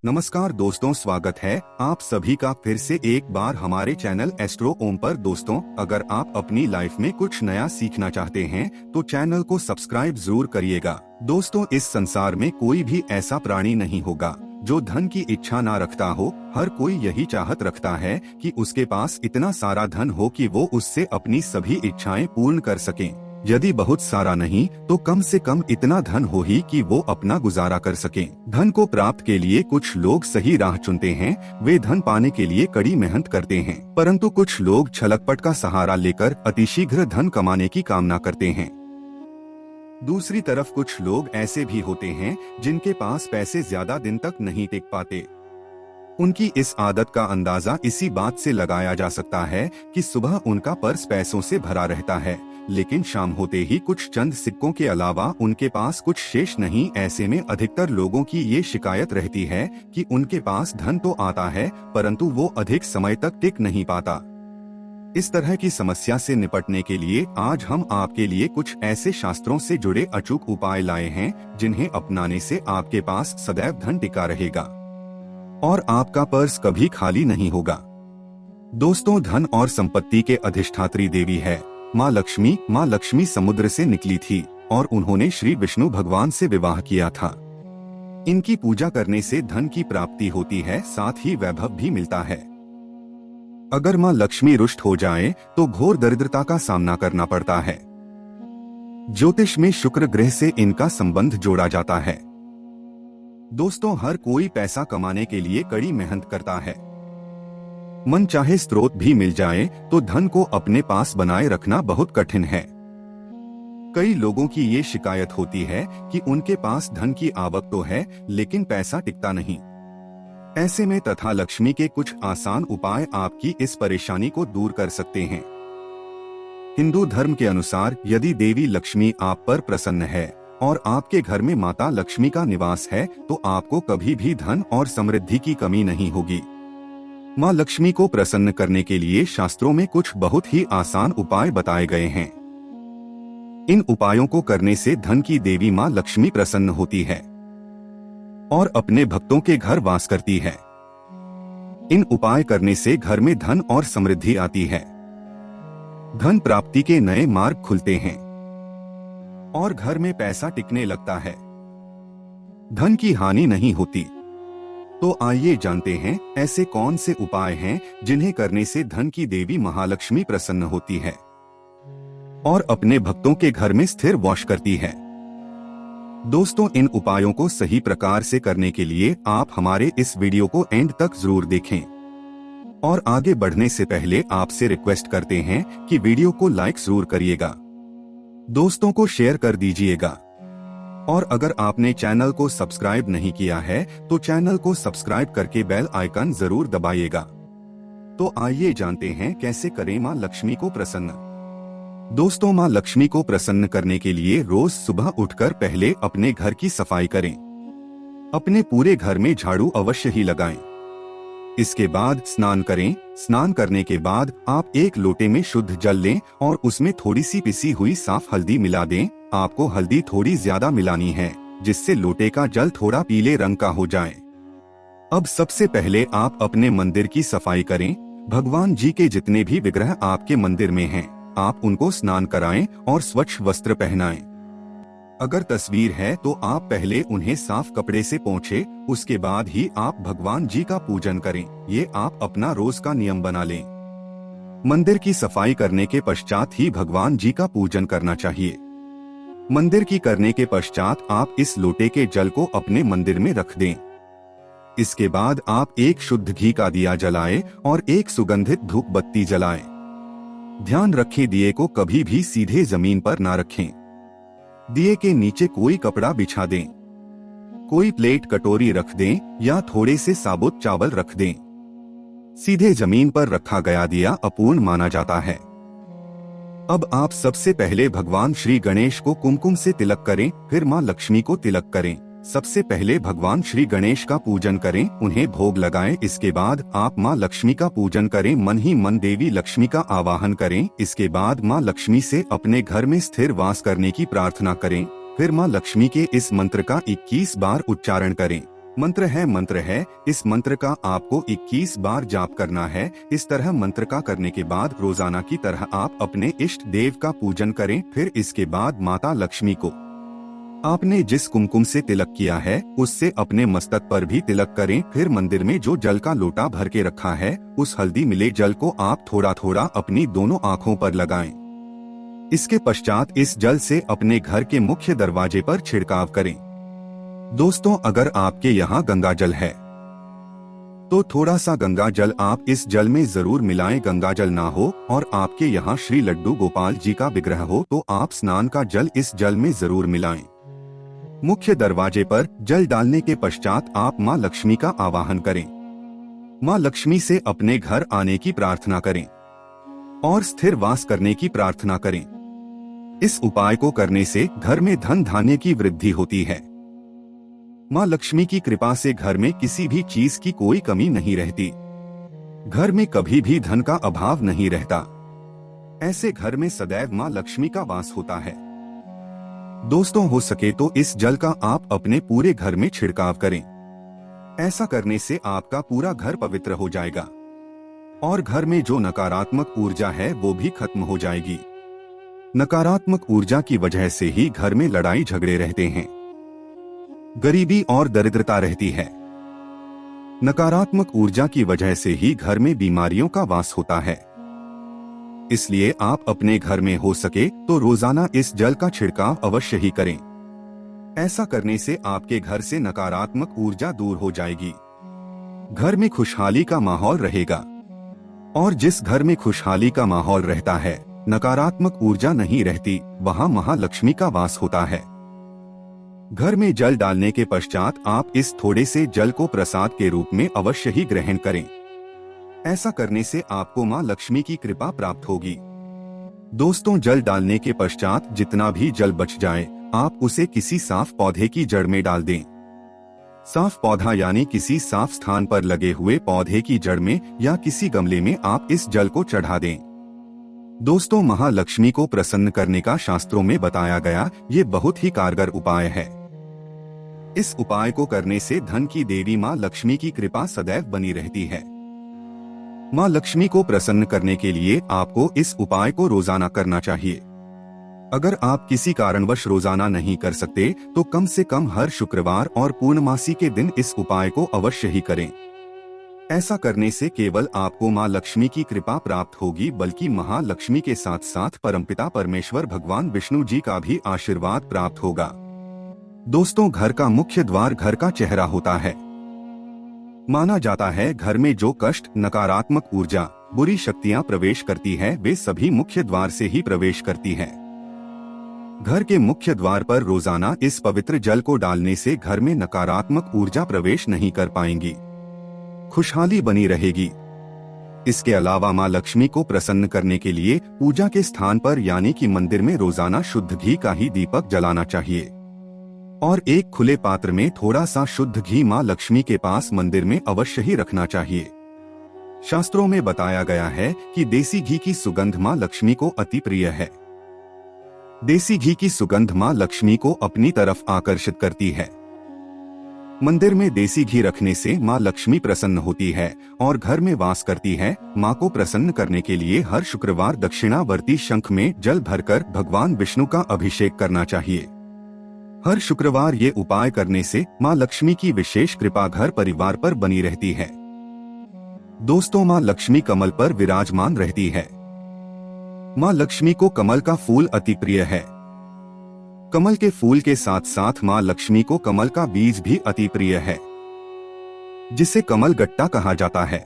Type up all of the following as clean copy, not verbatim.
नमस्कार दोस्तों, स्वागत है आप सभी का फिर से एक बार हमारे चैनल एस्ट्रो ओम पर। दोस्तों, अगर आप अपनी लाइफ में कुछ नया सीखना चाहते हैं तो चैनल को सब्सक्राइब जरूर करिएगा। दोस्तों, इस संसार में कोई भी ऐसा प्राणी नहीं होगा जो धन की इच्छा ना रखता हो। हर कोई यही चाहत रखता है कि उसके पास इतना सारा धन हो कि वो उससे अपनी सभी इच्छाएं पूर्ण कर सकें। यदि बहुत सारा नहीं तो कम से कम इतना धन हो ही कि वो अपना गुजारा कर सकें। धन को प्राप्त के लिए कुछ लोग सही राह चुनते हैं, वे धन पाने के लिए कड़ी मेहनत करते हैं, परंतु कुछ लोग छलकपट का सहारा लेकर अतिशीघ्र धन कमाने की कामना करते हैं। दूसरी तरफ कुछ लोग ऐसे भी होते हैं जिनके पास पैसे ज्यादा दिन तक नहीं टिक पाते। उनकी इस आदत का अंदाजा इसी बात से लगाया जा सकता है कि सुबह उनका पर्स पैसों से भरा रहता है, लेकिन शाम होते ही कुछ चंद सिक्कों के अलावा उनके पास कुछ शेष नहीं। ऐसे में अधिकतर लोगों की ये शिकायत रहती है कि उनके पास धन तो आता है परंतु वो अधिक समय तक टिक नहीं पाता। इस तरह की समस्या से निपटने के लिए आज हम आपके लिए कुछ ऐसे शास्त्रों से जुड़े अचूक उपाय लाए हैं जिन्हें अपनाने से आपके पास सदैव धन टिका रहेगा और आपका पर्स कभी खाली नहीं होगा। दोस्तों, धन और संपत्ति के अधिष्ठात्री देवी है माँ लक्ष्मी। माँ लक्ष्मी समुद्र से निकली थी और उन्होंने श्री विष्णु भगवान से विवाह किया था। इनकी पूजा करने से धन की प्राप्ति होती है, साथ ही वैभव भी मिलता है। अगर माँ लक्ष्मी रुष्ट हो जाए तो घोर दरिद्रता का सामना करना पड़ता है। ज्योतिष में शुक्र ग्रह से इनका संबंध जोड़ा जाता है। दोस्तों, हर कोई पैसा कमाने के लिए कड़ी मेहनत करता है। मन चाहे स्रोत भी मिल जाए तो धन को अपने पास बनाए रखना बहुत कठिन है। कई लोगों की ये शिकायत होती है कि उनके पास धन की आवक तो है लेकिन पैसा टिकता नहीं। ऐसे में तथा लक्ष्मी के कुछ आसान उपाय आपकी इस परेशानी को दूर कर सकते हैं। हिंदू धर्म के अनुसार यदि देवी लक्ष्मी आप पर प्रसन्न है और आपके घर में माता लक्ष्मी का निवास है तो आपको कभी भी धन और समृद्धि की कमी नहीं होगी। माँ लक्ष्मी को प्रसन्न करने के लिए शास्त्रों में कुछ बहुत ही आसान उपाय बताए गए हैं। इन उपायों को करने से धन की देवी माँ लक्ष्मी प्रसन्न होती है और अपने भक्तों के घर वास करती है। इन उपाय करने से घर में धन और समृद्धि आती है, धन प्राप्ति के नए मार्ग खुलते हैं और घर में पैसा टिकने लगता है। धन की हानि नहीं होती। तो आइए जानते हैं ऐसे कौन से उपाय हैं जिन्हें करने से धन की देवी महालक्ष्मी प्रसन्न होती है और अपने भक्तों के घर में स्थिर वास करती है। दोस्तों, इन उपायों को सही प्रकार से करने के लिए आप हमारे इस वीडियो को एंड तक जरूर देखें और आगे बढ़ने से पहले आपसे रिक्वेस्ट करते हैं कि वीडियो को लाइक जरूर करिएगा, दोस्तों को शेयर कर दीजिएगा और अगर आपने चैनल को सब्सक्राइब नहीं किया है तो चैनल को सब्सक्राइब करके बेल आइकन जरूर दबाइएगा। तो आइए जानते हैं कैसे करें माँ लक्ष्मी को प्रसन्न। दोस्तों, माँ लक्ष्मी को प्रसन्न करने के लिए रोज सुबह उठकर पहले अपने घर की सफाई करें। अपने पूरे घर में झाड़ू अवश्य ही लगाएं। इसके बाद स्नान करें। स्नान करने के बाद आप एक लोटे में शुद्ध जल लें और उसमें थोड़ी सी पिसी हुई साफ हल्दी मिला दें। आपको हल्दी थोड़ी ज्यादा मिलानी है जिससे लोटे का जल थोड़ा पीले रंग का हो जाए। अब सबसे पहले आप अपने मंदिर की सफाई करें। भगवान जी के जितने भी विग्रह आपके मंदिर में हैं, आप उनको स्नान कराएं और स्वच्छ वस्त्र पहनाएं। अगर तस्वीर है तो आप पहले उन्हें साफ कपड़े से पोंछें, उसके बाद ही आप भगवान जी का पूजन करें। ये आप अपना रोज का नियम बना लें। मंदिर की सफाई करने के पश्चात ही भगवान जी का पूजन करना चाहिए। मंदिर की करने के पश्चात आप इस लोटे के जल को अपने मंदिर में रख दें। इसके बाद आप एक शुद्ध घी का दिया जलाएं और एक सुगंधित धूप बत्ती जलाएं। ध्यान रखें, दिए को कभी भी सीधे जमीन पर ना रखें। दिए के नीचे कोई कपड़ा बिछा दें, कोई प्लेट कटोरी रख दें या थोड़े से साबुत चावल रख दें। सीधे जमीन पर रखा गया दिया अपूर्ण माना जाता है। अब आप सबसे पहले भगवान श्री गणेश को कुमकुम से तिलक करें, फिर माँ लक्ष्मी को तिलक करें। सबसे पहले भगवान श्री गणेश का पूजन करें, उन्हें भोग लगाएं। इसके बाद आप माँ लक्ष्मी का पूजन करें, मन ही मन देवी लक्ष्मी का आवाहन करें। इसके बाद माँ लक्ष्मी से अपने घर में स्थिर वास करने की प्रार्थना करें। फिर माँ लक्ष्मी के इस मंत्र का 21 बार उच्चारण करें। मंत्र है, इस मंत्र का आपको 21 बार जाप करना है। इस तरह मंत्र का करने के बाद रोजाना की तरह आप अपने इष्ट देव का पूजन करें। फिर इसके बाद माता लक्ष्मी को आपने जिस कुमकुम से तिलक किया है उससे अपने मस्तक पर भी तिलक करें। फिर मंदिर में जो जल का लोटा भर के रखा है उस हल्दी मिले जल को आप थोड़ा थोड़ा अपनी दोनों आँखों पर लगाएं। इसके पश्चात इस जल से अपने घर के मुख्य दरवाजे पर छिड़काव करें। दोस्तों, अगर आपके यहाँ गंगा जल है तो थोड़ा सा गंगा जल आप इस जल में जरूर मिलाएं। गंगा जल ना हो और आपके यहाँ श्री लड्डू गोपाल जी का विग्रह हो तो आप स्नान का जल इस जल में जरूर मिलाएं। मुख्य दरवाजे पर जल डालने के पश्चात आप माँ लक्ष्मी का आवाहन करें। माँ लक्ष्मी से अपने घर आने की प्रार्थना करें और स्थिर वास करने की प्रार्थना करें। इस उपाय को करने से घर में धन धान्य की वृद्धि होती है। माँ लक्ष्मी की कृपा से घर में किसी भी चीज की कोई कमी नहीं रहती। घर में कभी भी धन का अभाव नहीं रहता। ऐसे घर में सदैव माँ लक्ष्मी का वास होता है। दोस्तों, हो सके तो इस जल का आप अपने पूरे घर में छिड़काव करें। ऐसा करने से आपका पूरा घर पवित्र हो जाएगा और घर में जो नकारात्मक ऊर्जा है वो भी खत्म हो जाएगी। नकारात्मक ऊर्जा की वजह से ही घर में लड़ाई झगड़े रहते हैं, गरीबी और दरिद्रता रहती है। नकारात्मक ऊर्जा की वजह से ही घर में बीमारियों का वास होता है। इसलिए आप अपने घर में हो सके तो रोजाना इस जल का छिड़काव अवश्य ही करें। ऐसा करने से आपके घर से नकारात्मक ऊर्जा दूर हो जाएगी। घर में खुशहाली का माहौल रहेगा और जिस घर में खुशहाली का माहौल रहता है, नकारात्मक ऊर्जा नहीं रहती, वहां महालक्ष्मी का वास होता है। घर में जल डालने के पश्चात आप इस थोड़े से जल को प्रसाद के रूप में अवश्य ही ग्रहण करें। ऐसा करने से आपको मां लक्ष्मी की कृपा प्राप्त होगी। दोस्तों, जल डालने के पश्चात जितना भी जल बच जाए आप उसे किसी साफ पौधे की जड़ में डाल दें। साफ पौधा यानी किसी साफ स्थान पर लगे हुए पौधे की जड़ में या किसी गमले में आप इस जल को चढ़ा दें। दोस्तों, महालक्ष्मी को प्रसन्न करने का शास्त्रों में बताया गया ये बहुत ही कारगर उपाय है। इस उपाय को करने से धन की देवी माँ लक्ष्मी की कृपा सदैव बनी रहती है। माँ लक्ष्मी को प्रसन्न करने के लिए आपको इस उपाय को रोजाना करना चाहिए। अगर आप किसी कारणवश रोजाना नहीं कर सकते तो कम से कम हर शुक्रवार और पूर्णमासी के दिन इस उपाय को अवश्य ही करें। ऐसा करने से केवल आपको माँ लक्ष्मी की कृपा प्राप्त होगी बल्कि महालक्ष्मी के साथ साथ परमपिता परमेश्वर भगवान विष्णु जी का भी आशीर्वाद प्राप्त होगा। दोस्तों, घर का मुख्य द्वार घर का चेहरा होता है। माना जाता है घर में जो कष्ट, नकारात्मक ऊर्जा, बुरी शक्तियां प्रवेश करती है वे सभी मुख्य द्वार से ही प्रवेश करती हैं। घर के मुख्य द्वार पर रोजाना इस पवित्र जल को डालने से घर में नकारात्मक ऊर्जा प्रवेश नहीं कर पाएंगी, खुशहाली बनी रहेगी। इसके अलावा माँ लक्ष्मी को प्रसन्न करने के लिए पूजा के स्थान पर यानी कि मंदिर में रोजाना शुद्ध घी का ही दीपक जलाना चाहिए और एक खुले पात्र में थोड़ा सा शुद्ध घी माँ लक्ष्मी के पास मंदिर में अवश्य ही रखना चाहिए। शास्त्रों में बताया गया है कि देसी घी की सुगंध माँ लक्ष्मी को अति प्रिय है। देसी घी की सुगंध माँ लक्ष्मी को अपनी तरफ आकर्षित करती है। मंदिर में देसी घी रखने से माँ लक्ष्मी प्रसन्न होती है और घर में वास करती है। माँ को प्रसन्न करने के लिए हर शुक्रवार दक्षिणावर्ती शंख में जल भरकर भगवान विष्णु का अभिषेक करना चाहिए। हर शुक्रवार ये उपाय करने से माँ लक्ष्मी की विशेष कृपा घर परिवार पर बनी रहती है। दोस्तों, माँ लक्ष्मी कमल पर विराजमान रहती है। माँ लक्ष्मी को कमल का फूल अति प्रिय है। कमल के फूल के साथ साथ माँ लक्ष्मी को कमल का बीज भी अति प्रिय है, जिसे कमल गट्टा कहा जाता है।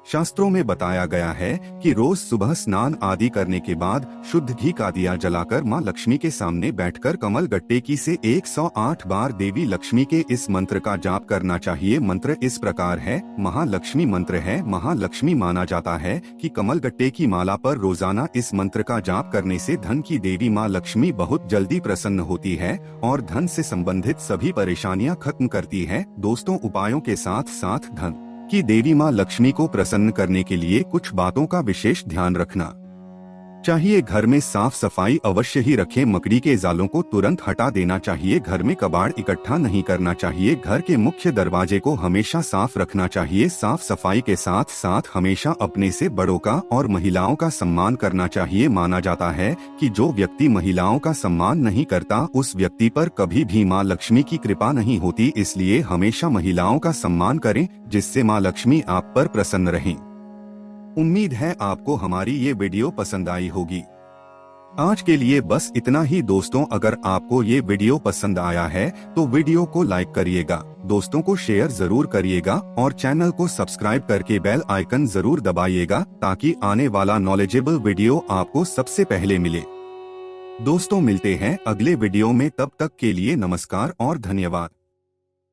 शास्त्रों में बताया गया है कि रोज सुबह स्नान आदि करने के बाद शुद्ध घी का दिया जलाकर मां लक्ष्मी के सामने बैठकर कमल गट्टे की से 108 बार देवी लक्ष्मी के इस मंत्र का जाप करना चाहिए। मंत्र इस प्रकार है, महालक्ष्मी मंत्र है। महालक्ष्मी माना जाता है कि कमल गट्टे की माला पर रोजाना इस मंत्र का जाप करने से धन की देवी मां लक्ष्मी बहुत जल्दी प्रसन्न होती है और धन से संबंधित सभी परेशानियां खत्म करती है। दोस्तों, उपायों के साथ साथ धन कि देवी मां लक्ष्मी को प्रसन्न करने के लिए कुछ बातों का विशेष ध्यान रखना चाहिए। घर में साफ सफाई अवश्य ही रखें। मकड़ी के जालों को तुरंत हटा देना चाहिए। घर में कबाड़ इकट्ठा नहीं करना चाहिए। घर के मुख्य दरवाजे को हमेशा साफ रखना चाहिए। साफ सफाई के साथ साथ हमेशा अपने से बड़ों का और महिलाओं का सम्मान करना चाहिए। माना जाता है कि जो व्यक्ति महिलाओं का सम्मान नहीं करता उस व्यक्ति पर कभी भी मां लक्ष्मी की कृपा नहीं होती। इसलिए हमेशा महिलाओं का सम्मान करें, जिससे मां लक्ष्मी आप पर प्रसन्न रहें। उम्मीद है आपको हमारी ये वीडियो पसंद आई होगी। आज के लिए बस इतना ही दोस्तों। अगर आपको ये वीडियो पसंद आया है तो वीडियो को लाइक करिएगा, दोस्तों को शेयर जरूर करिएगा और चैनल को सब्सक्राइब करके बेल आइकन जरूर दबाइएगा ताकि आने वाला नॉलेजेबल वीडियो आपको सबसे पहले मिले। दोस्तों, मिलते हैं अगले वीडियो में, तब तक के लिए नमस्कार और धन्यवाद।